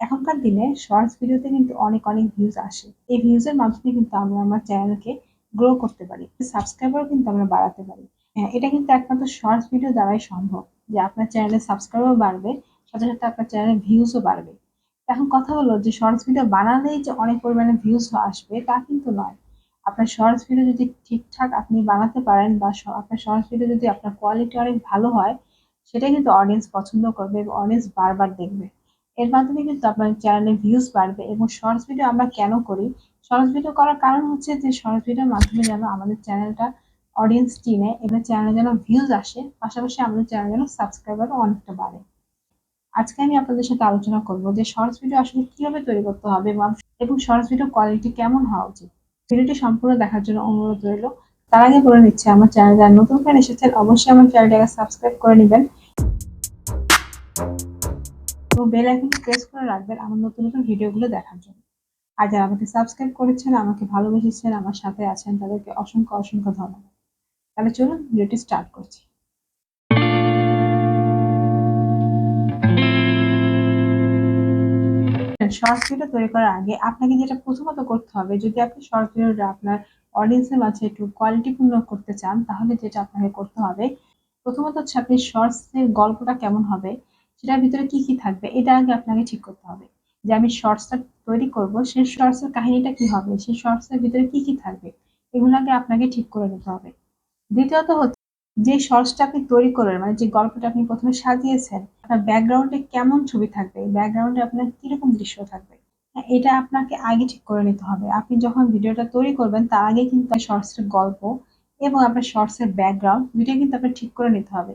এখনকার দিনে শর্টস ভিডিওতে কিন্তু অনেক ভিউজ আসে। এই ভিউজ এর মাধ্যমে কিন্তু আমরা আমার চ্যানেলকে গ্রো করতে পারি। সাবস্ক্রাইবারও কিন্তু আমরা বাড়াতে পারি। হ্যাঁ, এটা কিন্তু একমাত্র শর্টস ভিডিও দ্বারাই সম্ভব। যে আপনার চ্যানেলের সাবস্ক্রাইবারও বাড়বে, সাথে আপনার চ্যানেলের ভিউজও বাড়বে। এখন কথা হলো যে শর্টস ভিডিও বানালেই যে অনেক পরিমাণে ভিউজ আসবে তা কিন্তু নয়। আপনার শর্টস ভিডিও যদি ঠিকঠাক আপনি বানাতে পারেন বা আপনার শর্টস ভিডিও যদি আপনার কোয়ালিটি অনেক ভালো হয়, সেটাই কিন্তু অডিয়েন্স পছন্দ করবে এবং অডিয়েন্স বারবার দেখবে। এর মাধ্যমে কিন্তু আপনার চ্যানেলে ভিউজ বাড়বে। এবং শর্টস ভিডিও আমরা কেন করি? শর্টস ভিডিও করার কারণ হচ্ছে যে শর্টস ভিডিওর মাধ্যমে যেন আমাদের চ্যানেলটা অডিয়েন্স চিনে এবং চ্যানেলে যেন ভিউজ আসে, পাশাপাশি আমাদের চ্যানেল যেন সাবস্ক্রাইবারও অনেকটা বাড়ে। আজকে আমি আপনাদের সাথে আলোচনা করব যে শর্টস ভিডিও আসলে কিভাবে তৈরি করতে হবে এবং শর্টস ভিডিও কোয়ালিটি কেমন হওয়া উচিত। ভিডিওটি সম্পূর্ণ দেখার জন্য অনুরোধ রইল। তার আগে বলে নিচ্ছি, আমার চ্যানেল যারা নতুন ফ্রেন্ড এসেছেন অবশ্যই আমার চ্যানেলটাকে সাবস্ক্রাইব করে নেবেন এবং বেল আইকনটি প্রেস করে রাখবেন আমার নতুন ভিডিওগুলো দেখার জন্য। আর যারা আমাকে সাবস্ক্রাইব করেছেন, আমাকে ভালোবেসেছেন, আমার সাথে আছেন, তাদেরকে অসংখ্য ধন্যবাদ। তাহলে চলুন ভিডিওটি স্টার্ট করছি। শর্টস ভিডিও তৈরি করার আগে আপনাকে যেটা প্রথমত করতে হবে, যদি আপনি শর্টস ভিডিওটা আপনার অডিয়েন্সের মাঝে একটু কোয়ালিটিপূর্ণ করতে চান, তাহলে যেটা আপনাকে করতে হবে, প্রথমত হচ্ছে আপনি শর্টস এর গল্পটা কেমন হবে, সেটার ভিতরে কি থাকবে, এটা আগে আপনাকে ঠিক করতে হবে। যে আমি শর্টসটা তৈরি করব, সেই শর্টস এর কাহিনীটা কি হবে, সেই শর্টস এর ভিতরে কি থাকবে, এগুলো আগে আপনাকে ঠিক করে নিতে হবে। দ্বিতীয়ত হচ্ছে যে শর্টসটা আপনি তৈরি করবেন, মানে যে গল্পটা আপনি প্রথমে সাজিয়েছেন, আপনার ব্যাকগ্রাউন্ডে কেমন ছবি থাকবে, ব্যাকগ্রাউন্ডে আপনার কিরকম দৃশ্য থাকবে, হ্যাঁ, এটা আপনাকে আগে ঠিক করে নিতে হবে। আপনি যখন ভিডিওটা তৈরি করবেন তার আগে কিন্তু শর্টস এর গল্প এবং আপনার শর্টস এর ব্যাকগ্রাউন্ড দুইটা কিন্তু আপনার ঠিক করে নিতে হবে।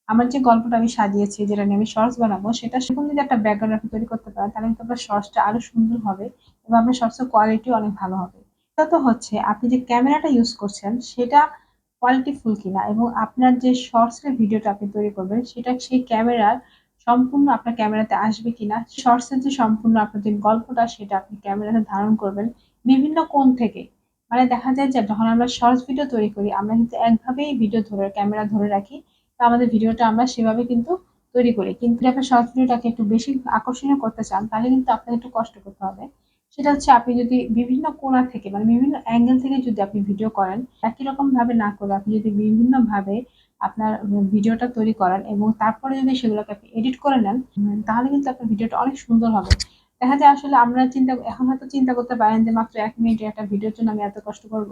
আমার যে গল্পটা আমি সাজিয়েছি, যেটা নিয়ে আমি শর্টস বানাবো, সেটা সেরকম যদি একটা ব্যাকগ্রাউন্ড আপনি তৈরি করতে পারেন, তাহলে কিন্তু আপনার শর্টসটা আরো সুন্দর হবে এবং আপনার শর্টস এর কোয়ালিটি অনেক ভালো হবে। তো হচ্ছে আপনি যে ক্যামেরাটা ইউজ করছেন সেটা কোয়ালিটিফুল কিনা এবং আপনার যে শর্টস এর ভিডিওটা আপনি তৈরি করবেন সেটা সেই ক্যামেরার সম্পূর্ণ আপনার ক্যামেরাতে আসবে কিনা, শর্টস এর যে সম্পূর্ণ আপনার যে গল্পটা সেটা আপনি ক্যামেরাতে ধারণ করবেন বিভিন্ন কোণ থেকে। মানে দেখা যায় যে যখন আমরা শর্টস ভিডিও তৈরি করি, আমরা কিন্তু একভাবেই ভিডিও ধরে ক্যামেরা ধরে রাখি, তো আমাদের ভিডিওটা আমরা সেভাবে কিন্তু তৈরি করি। কিন্তু আপনার শর্টস ভিডিওটাকে একটু বেশি আকর্ষণীয় করতে চান, তাহলে কিন্তু আপনাকে একটু কষ্ট করতে হবে। সেটা হচ্ছে আপনি যদি বিভিন্ন কোণা থেকে, মানে বিভিন্ন অ্যাঙ্গেল থেকে যদি আপনি ভিডিও করেন, একই রকম ভাবে না করে আপনি যদি বিভিন্ন ভাবে আপনার ভিডিওটা তৈরি করেন এবং তারপরে যদি সেগুলোকে আপনি এডিট করে নেন, তাহলে কিন্তু আপনার ভিডিওটা অনেক সুন্দর হবে। দেখা যায় আসলে আমরা এখন হয়তো চিন্তা করতে পারেন যে মাত্র 1 মিনিটের একটা ভিডিওর জন্য আমি এত কষ্ট করব।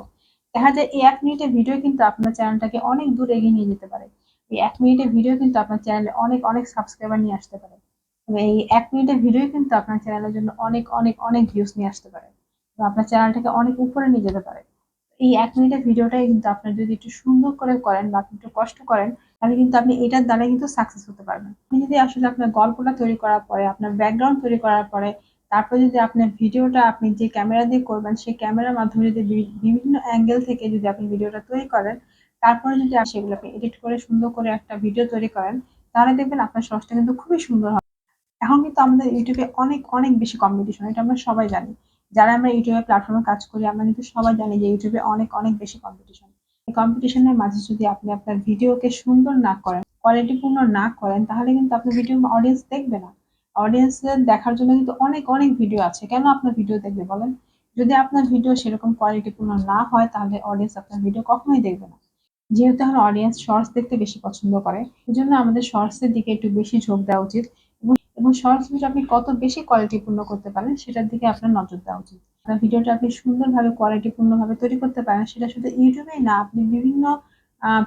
দেখা যায় এই 1 মিনিটের ভিডিও কিন্তু আপনার চ্যানেলটাকে অনেক দূর এগিয়ে নিয়ে যেতে পারে। এই 1 মিনিটের ভিডিও কিন্তু আপনার চ্যানেলে অনেক সাবস্ক্রাইবার নিয়ে আসতে পারে। এই 1 মিনিটের ভিডিও কিন্তু আপনার চ্যানেলের জন্য অনেক ভিউজ নিয়ে আসতে পারে বা আপনার চ্যানেলটাকে অনেক উপরে নিয়ে যেতে পারে। এই 1 মিনিটের ভিডিওটাই কিন্তু আপনার যদি একটু সুন্দর করে করেন বা আপনি একটু কষ্ট করেন, তাহলে কিন্তু আপনি এটার দ্বারা কিন্তু সাকসেস হতে পারবেন। আপনি যদি আসলে আপনার গল্পটা তৈরি করার পরে, আপনার ব্যাকগ্রাউন্ড তৈরি করার পরে, তারপরে যদি আপনার ভিডিওটা আপনি যে ক্যামেরা দিয়ে করবেন সেই ক্যামেরার মাধ্যমে যদি বিভিন্ন অ্যাঙ্গেল থেকে যদি আপনি ভিডিওটা তৈরি করেন, তারপরে যদি সেগুলো আপনি এডিট করে সুন্দর করে একটা ভিডিও তৈরি করেন, তাহলে দেখবেন আপনার শর্টসটা কিন্তু খুবই সুন্দর হবে। এখন কিন্তু আমাদের ইউটিউবে অনেক বেশি কম্পিটিশন, এটা আমরা সবাই জানি। যারা আমরা ইউটিউবে প্ল্যাটফর্মে কাজ করি, আমরা কিন্তু সবাই জানি যে ইউটিউবে অনেক বেশি কম্পিটিশন। এই কম্পিটিশনের মাঝে যদি আপনি আপনার ভিডিওকে সুন্দর না করেন, কোয়ালিটিপূর্ণ না করেন, তাহলে কিন্তু আপনার ভিডিও অডিয়েন্স দেখবে না। অডিয়েন্স দেখার জন্য কিন্তু অনেক ভিডিও আছে, কেন আপনার ভিডিও দেখবে বলেন? যদি আপনার ভিডিও সেরকম কোয়ালিটিপূর্ণ না হয়, তাহলে অডিয়েন্স আপনার ভিডিও কখনোই দেখবে না। যেহেতু এখন অডিয়েন্স শর্টস দেখতে বেশি পছন্দ করে, এজন্য আমাদের শর্টস এর দিকে একটু বেশি ঝোঁক দেওয়া উচিত এবং শর্টস ভিডিও আপনি কত বেশি কোয়ালিটিপূর্ণ করতে পারেন সেটার দিকে আপনার নজর দেওয়া উচিত। আপনার ভিডিওটা আপনি সুন্দরভাবে কোয়ালিটিপূর্ণ ভাবে তৈরি করতে পারেন, সেটা শুধু ইউটিউবেই না, আপনি বিভিন্ন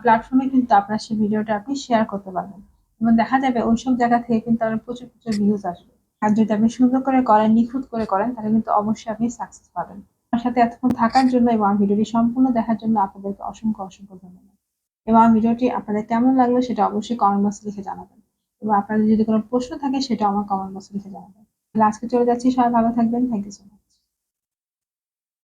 প্ল্যাটফর্মে কিন্তু আপনার সেই ভিডিওটা আপনি শেয়ার করতে পারবেন এবং দেখা যাবে ওইসব জায়গা থেকে কিন্তু আপনার প্রচুর ভিউজ আসবে। আর যদি আপনি সুন্দর করে করেন, নিখুঁত করে করেন, তাহলে কিন্তু অবশ্যই আপনি সাকসেস পাবেন। আমার সাথে এতক্ষণ থাকার জন্য এবং আমার ভিডিওটি সম্পূর্ণ দেখার জন্য আপনাদেরকে অসংখ্য ধন্যবাদ। এবং আমার ভিডিওটি আপনাদের কেমন লাগলো সেটা অবশ্যই কমেন্ট বক্সে লিখে জানাবেন এবং আপনাদের যদি কোনো প্রশ্ন থাকে সেটা আমার কমেন্ট বক্সে লিখে জানাবেন। তাহলে আজকে চলে যাচ্ছি, সবাই ভালো থাকবেন। Thank you so much.